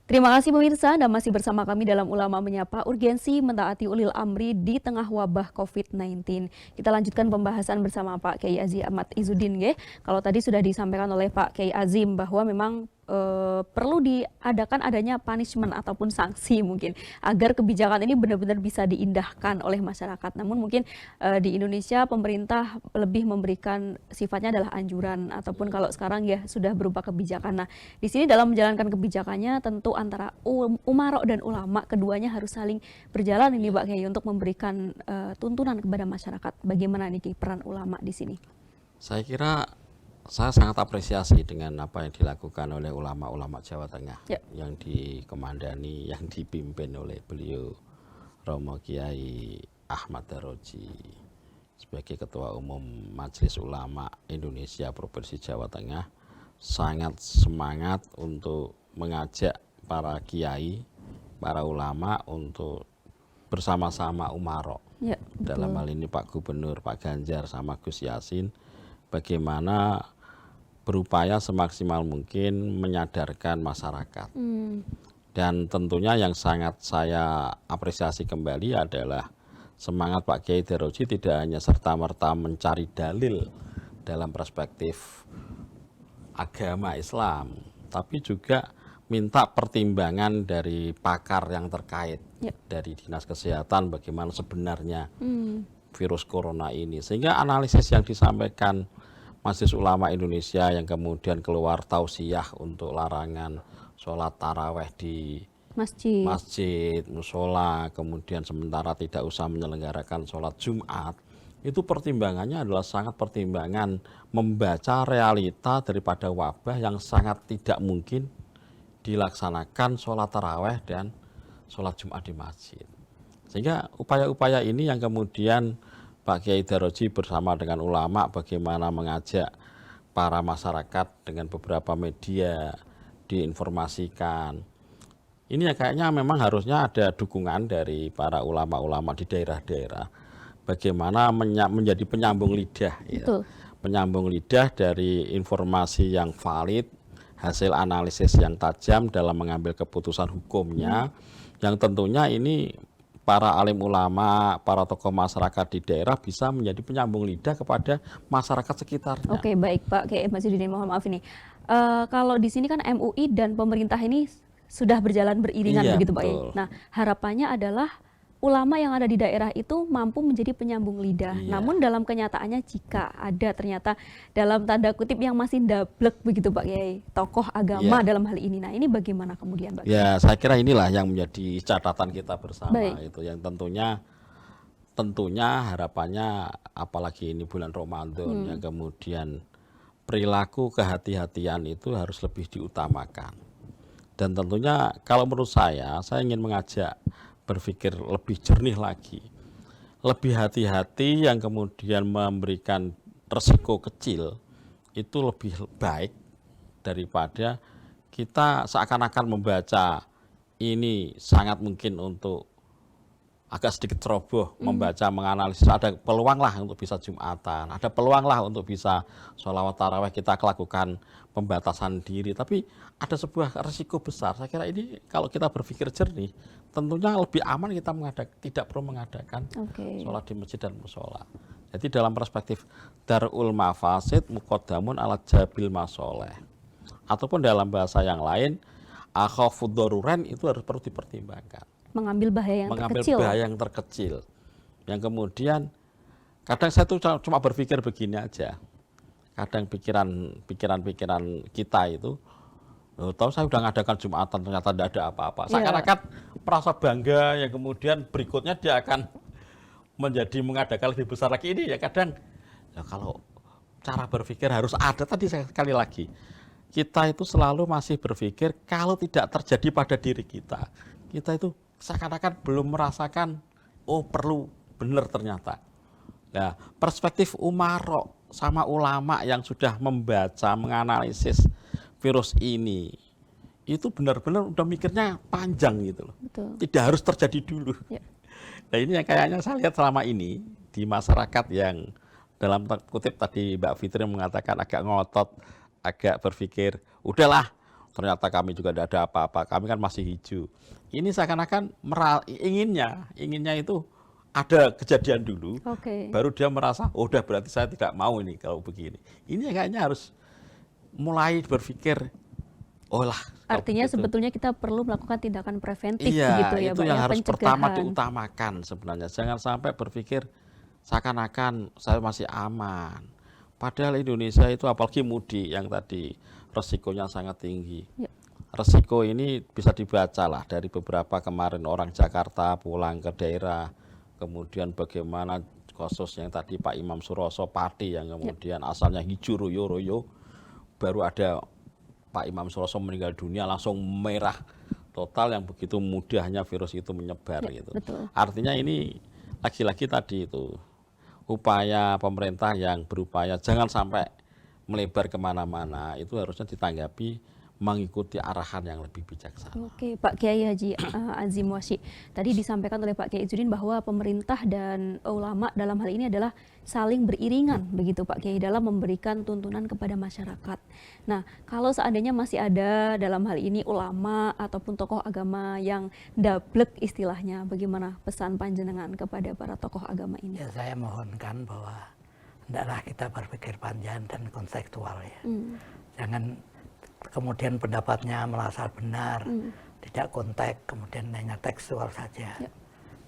Terima kasih pemirsa, Anda masih bersama kami dalam Ulama Menyapa, urgensi mentaati ulil amri di tengah wabah COVID-19. Kita lanjutkan pembahasan bersama Pak Kiai Haji Ahmad Izzuddin. Kalau tadi sudah disampaikan oleh Pak Kiai Azim bahwa memang perlu diadakan adanya punishment ataupun sanksi mungkin agar kebijakan ini benar-benar bisa diindahkan oleh masyarakat. Namun mungkin di Indonesia pemerintah lebih memberikan sifatnya adalah anjuran ataupun kalau sekarang ya sudah berupa kebijakan. Nah, di sini dalam menjalankan kebijakannya tentu antara umarok dan ulama keduanya harus saling berjalan ini Pak Kiai untuk memberikan tuntunan kepada masyarakat. Bagaimana nih peran ulama di sini? Saya kira saya sangat apresiasi dengan apa yang dilakukan oleh ulama-ulama Jawa Tengah yang dikomandani, yang dipimpin oleh beliau Romo Kiai Ahmad Daroji sebagai Ketua Umum Majelis Ulama Indonesia Provinsi Jawa Tengah. Sangat semangat untuk mengajak para kiai, para ulama untuk bersama-sama umarok. Dalam hal ini Pak Gubernur, Pak Ganjar sama Gus Yassin, bagaimana berupaya semaksimal mungkin menyadarkan masyarakat. Dan tentunya yang sangat saya apresiasi kembali adalah semangat Pak Kiai Daroji tidak hanya serta-merta mencari dalil dalam perspektif agama Islam, tapi juga minta pertimbangan dari pakar yang terkait, dari Dinas Kesehatan bagaimana sebenarnya virus corona ini. Sehingga analisis yang disampaikan Majelis Ulama Indonesia yang kemudian keluar tausiah untuk larangan sholat taraweh di masjid, musola, kemudian sementara tidak usah menyelenggarakan sholat Jumat, itu pertimbangannya adalah sangat pertimbangan membaca realita daripada wabah yang sangat tidak mungkin dilaksanakan sholat taraweh dan sholat Jumat di masjid. Sehingga upaya-upaya ini yang kemudian Pak Kiai Daroji bersama dengan ulama bagaimana mengajak para masyarakat dengan beberapa media diinformasikan. Ini ya kayaknya memang harusnya ada dukungan dari para ulama-ulama di daerah-daerah. Bagaimana menjadi penyambung lidah. Ya. Penyambung lidah dari informasi yang valid, hasil analisis yang tajam dalam mengambil keputusan hukumnya, yang tentunya ini para alim ulama, para tokoh masyarakat di daerah bisa menjadi penyambung lidah kepada masyarakat sekitarnya. Oke, baik Pak Kiai Izzuddin, mohon maaf ini. Kalau di sini kan MUI dan pemerintah ini sudah berjalan beriringan begitu Pak Kiai. Nah, harapannya adalah ulama yang ada di daerah itu mampu menjadi penyambung lidah. Namun dalam kenyataannya jika ada ternyata dalam tanda kutip yang masih ndablek begitu Pak Kiai, tokoh agama dalam hal ini. Nah, ini bagaimana kemudian Pak Kiai? Ya, saya kira inilah yang menjadi catatan kita bersama. Itu yang tentunya harapannya apalagi ini bulan Ramadan yang kemudian perilaku kehati-hatian itu harus lebih diutamakan. Dan tentunya kalau menurut saya ingin mengajak berpikir lebih jernih lagi, lebih hati-hati yang kemudian memberikan resiko kecil itu lebih baik daripada kita seakan-akan membaca ini sangat mungkin untuk agak sedikit ceroboh, membaca, menganalisis, ada peluang lah untuk bisa Jumatan, ada peluang lah untuk bisa sholawat taraweh, kita lakukan pembatasan diri, tapi ada sebuah resiko besar. Saya kira ini kalau kita berpikir jernih, tentunya lebih aman kita tidak perlu mengadakan sholat di masjid dan musola. Jadi dalam perspektif darul mafasid muqaddamun ala jabil masoleh, ataupun dalam bahasa yang lain akhafud daruren itu harus perlu dipertimbangkan. Mengambil bahaya yang terkecil. Yang kemudian kadang saya tuh cuma berpikir begini aja. Kadang pikiran kita itu, tahu saya udah ngadakan Jumatan ternyata tidak ada apa-apa. Seakan-akan merasa bangga yang kemudian berikutnya dia akan menjadi mengadakan lebih besar lagi. Ini ya kadang ya kalau cara berpikir harus ada tadi sekali lagi. Kita itu selalu masih berpikir kalau tidak terjadi pada diri kita. Kita itu seakan-akan belum merasakan, perlu benar ternyata. Nah, perspektif umarok sama ulama yang sudah membaca, menganalisis virus ini, itu benar-benar udah mikirnya panjang gitu loh. Tidak harus terjadi dulu. Nah ini yang kayaknya saya lihat selama ini di masyarakat yang dalam kutip tadi Mbak Fitri mengatakan agak ngotot, agak berpikir, udahlah ternyata kami juga tidak ada apa-apa, kami kan masih hijau. Ini seakan-akan inginnya itu ada kejadian dulu, baru dia merasa, oh udah berarti saya tidak mau ini kalau begini. Ini kayaknya harus mulai berpikir, oh lah. Artinya sebetulnya kita perlu melakukan tindakan preventif iya, gitu ya, itu yang harus pertama pencegahan. diutamakan sebenarnya. Jangan sampai berpikir seakan-akan saya masih aman. Padahal Indonesia itu apalagi mudik yang tadi resikonya sangat tinggi. Ya. Resiko ini bisa dibaca lah dari beberapa kemarin orang Jakarta pulang ke daerah, kemudian bagaimana kasus yang tadi Pak Imam Suroso Pati yang kemudian asalnya hijau royo-royo, baru ada Pak Imam Suroso meninggal dunia langsung merah total, yang begitu mudahnya virus itu menyebar gitu. Betul. Artinya ini lagi-lagi tadi itu upaya pemerintah yang berupaya jangan sampai melebar kemana-mana, itu harusnya ditanggapi mengikuti arahan yang lebih bijaksana. Oke, Pak Kiai Haji Azim Wasyi. Tadi disampaikan oleh Pak Kiai Izzuddin bahwa pemerintah dan ulama dalam hal ini adalah saling beriringan, begitu Pak Kiai, dalam memberikan tuntunan kepada masyarakat. Nah, kalau seandainya masih ada dalam hal ini ulama ataupun tokoh agama yang dablek istilahnya, bagaimana pesan panjenengan kepada para tokoh agama ini? Ya, saya mohonkan bahwa hendaklah kita berpikir panjang dan kontekstual ya. Jangan kemudian pendapatnya merasa benar, tidak konteks, kemudian hanya tekstual saja. Ya.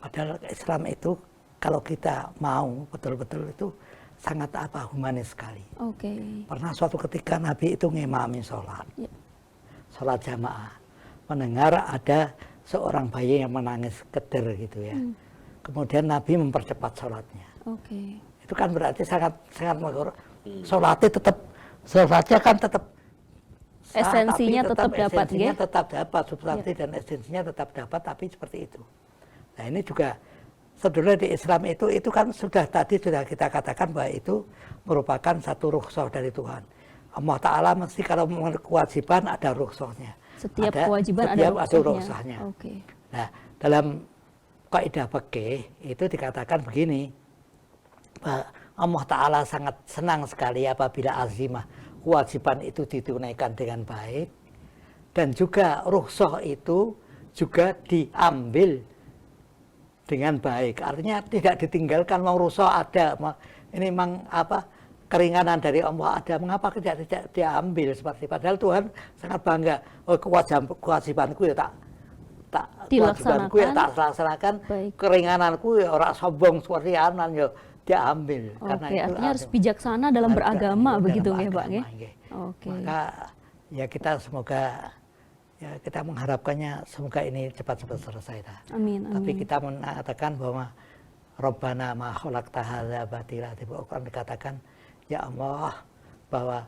Padahal Islam itu kalau kita mau betul-betul itu sangat humanis sekali. Pernah suatu ketika Nabi itu ngimami sholat, sholat jamaah, mendengar ada seorang bayi yang menangis keder gitu ya. Kemudian Nabi mempercepat sholatnya. Itu kan berarti sangat sholatnya kan tetap esensinya tetap dapat, esensinya tetap dapat, substansi dan esensinya tetap dapat, tapi seperti itu. Nah ini juga sebenarnya di Islam itu kan sudah kita katakan bahwa itu merupakan satu rukhsah dari Tuhan. Allah Ta'ala mesti kalau kewajiban ada rukhsahnya. Setiap kewajiban ada rukhsahnya. Nah dalam kaidah fikih itu dikatakan begini, Allah Ta'ala sangat senang sekali apabila azimah kewajiban itu ditunaikan dengan baik, dan juga rukhsah itu juga diambil dengan baik. Artinya tidak ditinggalkan, mau rukhsah ada, ini memang keringanan dari Allah ada, mengapa tidak diambil seperti, padahal Tuhan sangat bangga, oh kewajibanku ya tak laksanakan, keringananku ya orang sombong seperti anan ya diambil. Karena itu artinya harus bijaksana dalam beragama begitu ya Pak ya. Maka ya kita semoga ya kita mengharapkannya semoga ini cepat-cepat selesai. Amin. Tapi kita mengatakan bahwa Rabbana ma khalaqta hadza batila, di Al-Qur'an dikatakan ya Allah bahwa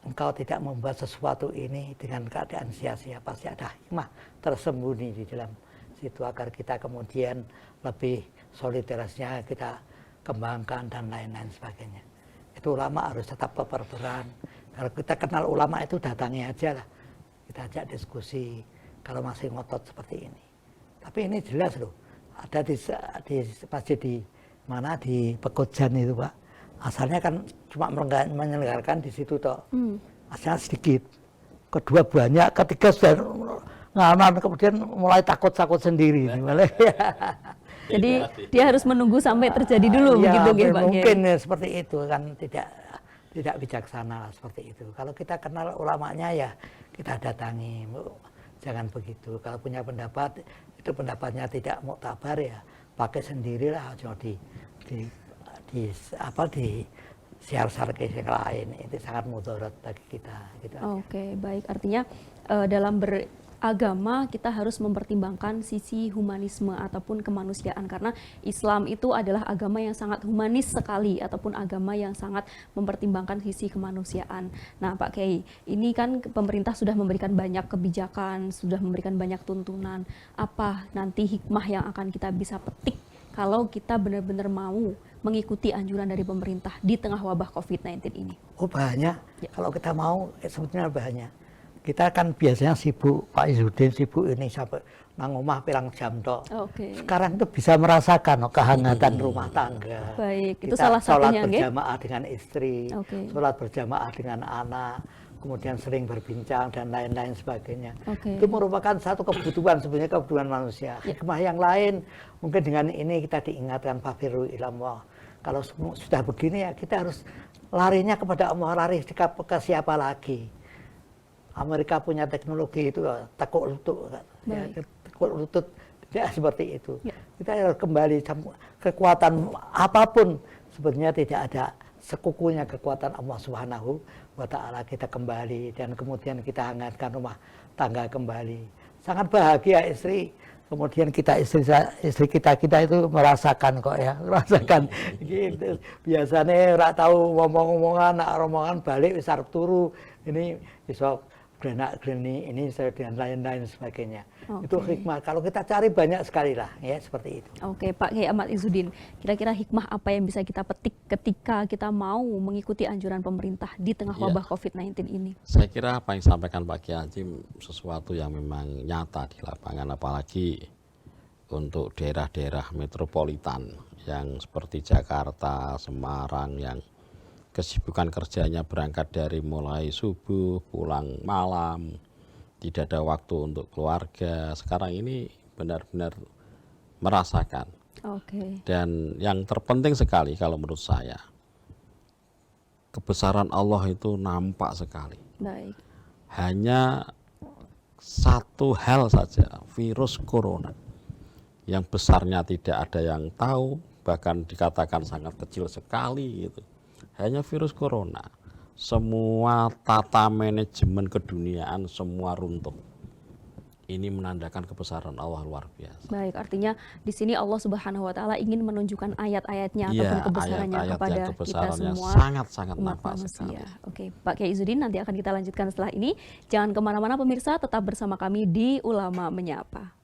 Engkau tidak membuat sesuatu ini dengan keadaan sia-sia, pasti ada hikmah tersembunyi di dalam situ agar kita kemudian lebih solidaritasnya kita kembangkan dan lain-lain sebagainya. Itu ulama harus tetap berperan. Kalau kita kenal ulama itu datangi aja lah. Kita ajak diskusi kalau masih ngotot seperti ini. Tapi ini jelas loh. Ada di masjid di mana di Pekojan itu Pak. Asalnya kan cuma menyelenggarakan di situ toh. Asalnya sedikit. Kedua banyak, ketiga sudah nganan, kemudian mulai takut-takut sendiri. Jadi dia harus menunggu sampai terjadi dulu begitu ya Pak. Mungkin ya, seperti itu kan tidak bijaksana seperti itu. Kalau kita kenal ulamanya ya kita datangi, jangan begitu. Kalau punya pendapat itu pendapatnya tidak muktabar ya pakai sendirilah, jangan di siar-siar ke yang lain, itu sangat mudarat bagi kita. Gitu. Baik, artinya dalam agama kita harus mempertimbangkan sisi humanisme ataupun kemanusiaan, karena Islam itu adalah agama yang sangat humanis sekali ataupun agama yang sangat mempertimbangkan sisi kemanusiaan. Nah Pak Kiai, ini kan pemerintah sudah memberikan banyak kebijakan, sudah memberikan banyak tuntunan. Apa nanti hikmah yang akan kita bisa petik kalau kita benar-benar mau mengikuti anjuran dari pemerintah di tengah wabah COVID-19 ini? Oh banyak, ya. Kalau kita mau sebetulnya banyak. Kita kan biasanya sibuk, Pak Izzuddin sibuk ini sampai nang omah pirang jam tok. Sekarang itu bisa merasakan kehangatan rumah tangga. Baik, itu kita salah satunya. Sholat berjamaah dengan istri, sholat berjamaah dengan anak, kemudian sering berbincang dan lain-lain sebagainya. Oke. Itu merupakan satu kebutuhan, sebenarnya kebutuhan manusia. Hikmah yang lain mungkin dengan ini kita diingatkan fafiru ilallah. Kalau sudah begini ya kita harus larinya kepada Allah, lari ke siapa lagi. Amerika punya teknologi itu tekuk lutut, ya, tekuk lutut tidak seperti itu. Ya. Kita harus kembali kekuatan apapun sebetulnya tidak ada sekukunya kekuatan Allah Subhanahu wa Ta'ala. Kita kembali dan kemudian kita hangatkan rumah tangga kembali. Sangat bahagia istri. Kemudian kita istri kita itu merasakan kok ya, merasakan gitu. Biasanya ora tahu ngomong-ngomongan, romongan balik wis arep turu. Ini besok grenak-greni ini dan lain-lain sebagainya. Itu hikmah. Kalau kita cari banyak sekali lah ya seperti itu. Oke, Pak Kiai Ahmad Izzuddin. Kira-kira hikmah apa yang bisa kita petik ketika kita mau mengikuti anjuran pemerintah di tengah wabah COVID-19 ini? Saya kira apa yang disampaikan Pak Kiai Haji sesuatu yang memang nyata di lapangan, apalagi untuk daerah-daerah metropolitan yang seperti Jakarta, Semarang, yang kesibukan kerjanya berangkat dari mulai subuh, pulang malam, tidak ada waktu untuk keluarga. Sekarang ini benar-benar merasakan. Dan yang terpenting sekali kalau menurut saya, kebesaran Allah itu nampak sekali. Baik. Hanya satu hal saja, virus corona, yang besarnya tidak ada yang tahu, bahkan dikatakan sangat kecil sekali gitu. Hanya virus corona, semua tata manajemen keduniaan semua runtuh. Ini menandakan kebesaran Allah luar biasa. Baik, artinya di sini Allah Subhanahu wa Ta'ala ingin menunjukkan ayat-ayatnya ataupun kebesarannya kepada kita semua. Sangat-sangat nampak sekali. Oke, Pak Kiai Izzuddin, nanti akan kita lanjutkan setelah ini. Jangan kemana-mana pemirsa, tetap bersama kami di Ulama Menyapa.